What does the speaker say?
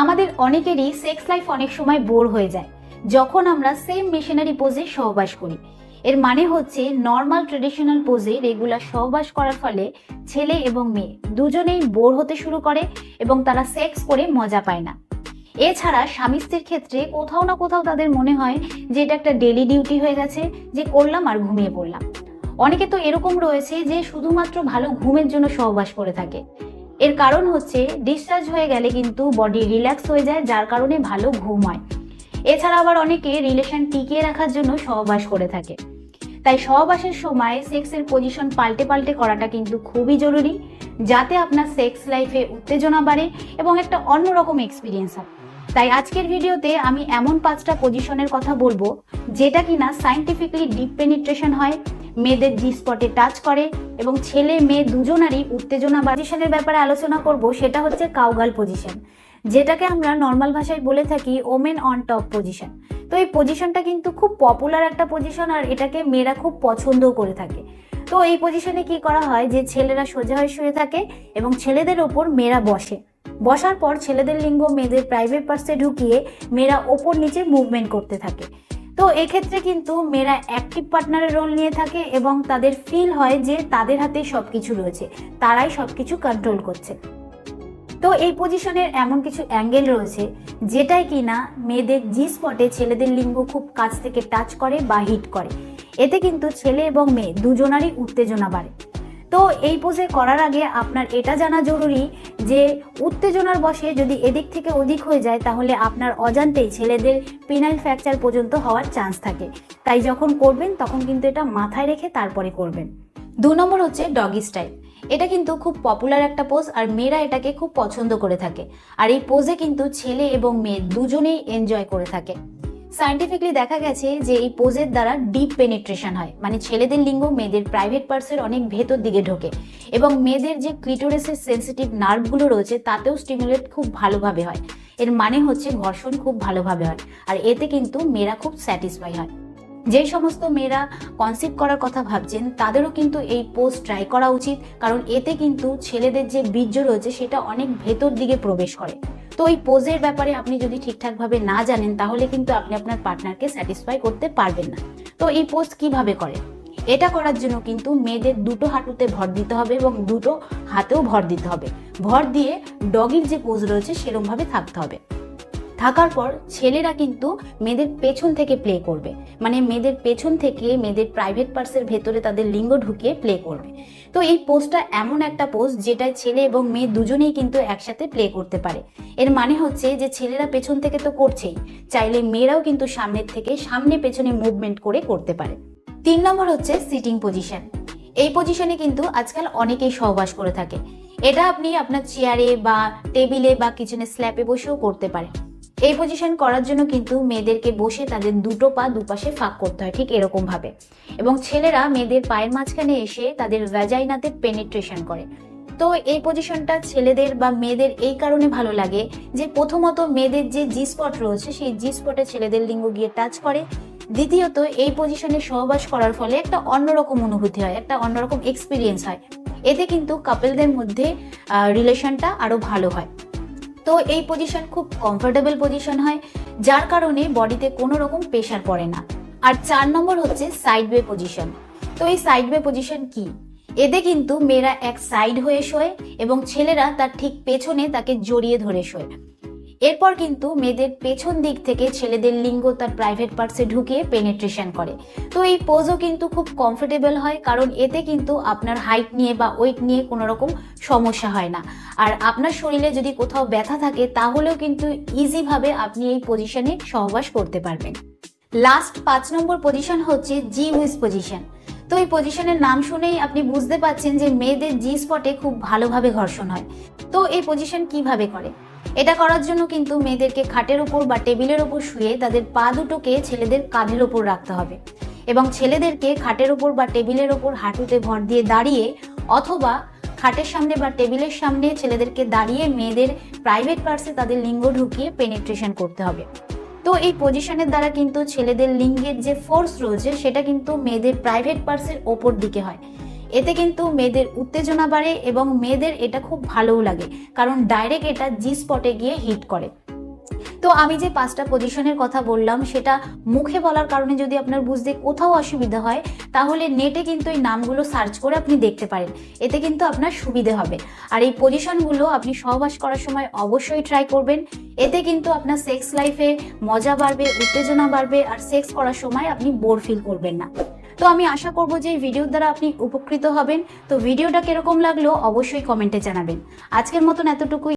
আমাদের অনেকেরই sex life অনেক সময় বোর হয়ে যায় যখন আমরা সেম মিশনারি পোজে সহবাস করি। এর মানে হচ্ছে নর্মাল ট্রেডিশনাল পোজে রেগুলার সহবাস করার ফলে ছেলে এবং মেয়ে দুজনেই বোর হতে শুরু করে এবং তারা সেক্স করে মজা পায় না। এছাড়া স্বামী স্ত্রীর ক্ষেত্রে কোথাও না কোথাও তাদের মনে হয় যে এটা একটা ডেলি ডিউটি হয়ে গেছে, যে করলাম আর ঘুমিয়ে পড়লাম। অনেকে তো এরকম রয়েছে যে শুধুমাত্র ভালো ঘুমের জন্য সহবাস করে থাকে। এর কারণ হচ্ছে ডিসচার্জ হয়ে গেলে কিন্তু বডি রিল্যাক্স হয়ে যায়, যার কারণে ভালো ঘুম হয়। এছাড়া আবার অনেকে রিলেশন টিকিয়ে রাখার জন্য সহবাস করে থাকে। তাই সহবাসের সময় সেক্সের পজিশন পাল্টে পাল্টে করাটা কিন্তু খুবই জরুরি, যাতে আপনার সেক্স লাইফে উত্তেজনা বাড়ে এবং একটা অন্যরকম এক্সপিরিয়েন্স হয়। তাই আজকের ভিডিওতে আমি এমন 5টা পজিশনের কথা বলবো যেটা কিনা সায়েন্টিফিকলি ডিপ পেনিট্রেশন হয়, মেয়েদের জি স্পটে টাচ করে এবং ছেলে মেয়ে দুজনারই উত্তেজনা। পজিশনের ব্যাপারে আলোচনা করব, সেটা হচ্ছে কাউগাল পজিশন, যেটাকে আমরা নর্মাল ভাষায় বলে থাকি ওমেন অন টপ পজিশন। তো এই পজিশনটা কিন্তু খুব পপুলার একটা পজিশন, আর এটাকে মেয়েরা খুব পছন্দও করে থাকে। তো এই পজিশনে কি করা হয় যে ছেলেরা সোজা হয়ে শুয়ে থাকে এবং ছেলেদের ওপর মেয়েরা বসে। বসার পর ছেলেদের লিঙ্গ মেয়েদের প্রাইভেট পার্টসে ঢুকিয়ে মেয়েরা ওপর নিচে মুভমেন্ট করতে থাকে। তো এক্ষেত্রে কিন্তু মেয়েরা অ্যাক্টিভ পার্টনারের রোল নিয়ে থাকে এবং তাদের ফিল হয় যে তাদের হাতে সবকিছু রয়েছে, তারাই সবকিছু কন্ট্রোল করছে। তো এই পজিশনের এমন কিছু অ্যাঙ্গেল রয়েছে যেটাই কিনা মেয়েদের জি স্পটে ছেলেদের লিঙ্গ খুব কাছ থেকে টাচ করে বা হিট করে। এতে কিন্তু ছেলে এবং মেয়ে দুজনারই উত্তেজনা বাড়ে। তো এই পোজে করার আগে আপনার এটা জানা জরুরি যে উত্তেজনার বশে যদি এদিক থেকে ওদিক হয়ে যায় তাহলে আপনার অজান্তেই ছেলেদের পিনাইল ফ্র্যাকচার পর্যন্ত হওয়ার চান্স থাকে। তাই যখন করবেন তখন কিন্তু এটা মাথায় রেখে তারপরে করবেন। 2 নম্বর হচ্ছে ডগি স্টাইল। এটা কিন্তু খুব পপুলার একটা পোজ, আর মেয়েরা এটাকে খুব পছন্দ করে থাকে। আর এই পোজে কিন্তু ছেলে এবং মেয়ে দুজনেই এনজয় করে থাকে। সায়েন্টিফিকলি দেখা গেছে যে এই পোজের দ্বারা ডিপ পেনিট্রেশন হয়, মানে ছেলেদের লিঙ্গ মেয়েদের প্রাইভেট পার্টসের অনেক ভেতর দিকে ঢোকে এবং মেয়েদের যে ক্লিটোরিসের সেন্সিটিভ নার্ভগুলো রয়েছে তাতেও স্টিমুলেট খুব ভালোভাবে হয়। এর মানে হচ্ছে ঘর্ষণ খুব ভালোভাবে হয়, আর এতে কিন্তু মেয়েরা খুব স্যাটিসফাই হয়। যে সমস্ত মেয়েরা কনসিভ করার কথা ভাবছেন তাদেরও কিন্তু এই পোজ ট্রাই করা উচিত, কারণ এতে কিন্তু ছেলেদের যে বীর্য রয়েছে সেটা অনেক ভেতর দিকে প্রবেশ করে। তো এই পোজের ব্যাপারে আপনি যদি ঠিকঠাকভাবে না জানেন তাহলে কিন্তু আপনি আপনার পার্টনারকে স্যাটিসফাই করতে পারবেন না। তো এই পোজ কিভাবে করে? এটা করার জন্য কিন্তু মেয়েদের দুটো হাঁটুতে ভর দিতে হবে এবং দুটো হাতেও ভর দিতে হবে। ভর দিয়ে ডগির যে পোজ রয়েছে সেরকম ভাবে থাকতে হবে। থাকার পর ছেলেরা কিন্তু মেয়েদের পেছন থেকে প্লে করবে, মানে মেয়েদের পেছন থেকে মেয়েদের প্রাইভেট পার্টসের ভেতরে তাদের লিঙ্গ ঢুকিয়ে প্লে করবে। তো এই পোজটা এমন একটা পোজ যেটায় ছেলে এবং মেয়ে দুজনেই কিন্তু একসাথে প্লে করতে পারে। এর মানে হচ্ছে যে ছেলেরা পেছন থেকে তো করছেই, চাইলে মেয়েরাও কিন্তু সামনের থেকে সামনে পেছনে মুভমেন্ট করে করতে পারে। 3 নম্বর হচ্ছে সিটিং পজিশন। এই পজিশনে কিন্তু আজকাল অনেকেই সহবাস করে থাকে। এটা আপনি আপনার চেয়ারে বা টেবিলে বা কিচেনের স্ল্যাপে বসেও করতে পারেন। এই পজিশন করার জন্য কিন্তু মেয়েদেরকে বসে তাদের দুটো পা দুপাশে ফাঁক করতে হয় ঠিক এরকম ভাবে, এবং ছেলেরা মেয়েদের পায়ের মাঝখানে এসে তাদের ভ্যাজাইনাতে পেনিট্রেশন করে। তো এই পজিশনটা ছেলেদের বা মেয়েদের এই কারণে ভালো লাগে যে প্রথমত মেয়েদের যে জি স্পট রয়েছে সেই জি স্পটে ছেলেদের লিঙ্গ গিয়ে টাচ করে। দ্বিতীয়ত এই পজিশনে সহবাস করার ফলে একটা অন্যরকম অনুভূতি হয়, একটা অন্যরকম এক্সপিরিয়েন্স হয়। এতে কিন্তু কাপলদের মধ্যে রিলেশনটা আরো ভালো হয়। তো এই পজিশন খুব কমফোর্টেবল পজিশন হয়, যার কারণে বডিতে কোনো রকম প্রেশার পড়ে না। আর 4 নম্বর হচ্ছে সাইড ওয়ে পজিশন। তো এই সাইড ওয়ে পজিশন কি? এতে কিন্তু মেয়েরা এক সাইড হয়ে শোয় এবং ছেলেরা তার ঠিক পেছনে তাকে জড়িয়ে ধরে শোয়। এরপর কিন্তু মেয়েদের পেছন দিক থেকে ছেলেদের লিঙ্গ তার প্রাইভেট পার্টসে ঢুকিয়ে পেনিট্রেশন করে। তো এই পোজও কিন্তু খুব কমফোর্টেবল হয়, কারণ এতে কিন্তু আপনার হাইট নিয়ে বা ওয়েট নিয়ে কোনো রকম সমস্যা হয় না। আর আপনার শরীরে যদি কোথাও ব্যথা থাকে তাহলেও কিন্তু ইজিভাবে আপনি এই পজিশনে সহবাস করতে পারবেন। লাস্ট 5 নম্বর পজিশন হচ্ছে জি উইজ পজিশন। তো এই পজিশনের নাম শুনেই আপনি বুঝতে পারছেন যে মেয়েদের জি স্পটে খুব ভালোভাবে ঘর্ষণ হয়। তো এই পজিশন কিভাবে করে? এটা করার জন্য কিন্তু মেয়েদেরকে খাটের ওপর বা টেবিলের ওপর শুয়ে তাদের পা দুটোকে ছেলেদের কাঁধের ওপর রাখতে হবে এবং ছেলেদেরকে খাটের ওপর বা টেবিলের ওপর হাঁটুতে ভর দিয়ে দাঁড়িয়ে অথবা খাটের সামনে বা টেবিলের সামনে ছেলেদেরকে দাঁড়িয়ে মেয়েদের প্রাইভেট পার্টসে তাদের লিঙ্গ ঢুকিয়ে পেনিট্রেশন করতে হবে। তো এই পজিশনের দ্বারা কিন্তু ছেলেদের লিঙ্গের যে ফোর্স রয়েছে সেটা কিন্তু মেয়েদের প্রাইভেট পার্টসের ওপর দিকে হয় এতে কিন্তু মেয়েদের উত্তেজনা বাড়ে এবং মেয়েদের এটা খুব ভালোও লাগে, কারণ ডাইরেক্ট এটা জি স্পটে গিয়ে হিট করে। তো আমি যে 5টা পজিশনের কথা বললাম সেটা মুখে বলার কারণে যদি আপনার বুঝতে কোথাও অসুবিধা হয়, তাহলে নেটে কিন্তু এই নামগুলো সার্চ করে আপনি দেখতে পারেন, এতে কিন্তু আপনার সুবিধে হবে। আর এই পজিশনগুলো আপনি সহবাস করার সময় অবশ্যই ট্রাই করবেন, এতে কিন্তু আপনার সেক্স লাইফে মজা বাড়বে, উত্তেজনা বাড়বে, আর সেক্স করার সময় আপনি বোর ফিল করবেন না। তো আমি আশা করব যে এই ভিডিওর দ্বারা আপনি উপকৃত হবেন। তো ভিডিওটা কিরকম লাগলো অবশ্যই কমেন্টে জানাবেন। আজকের মতন এতটুকুই।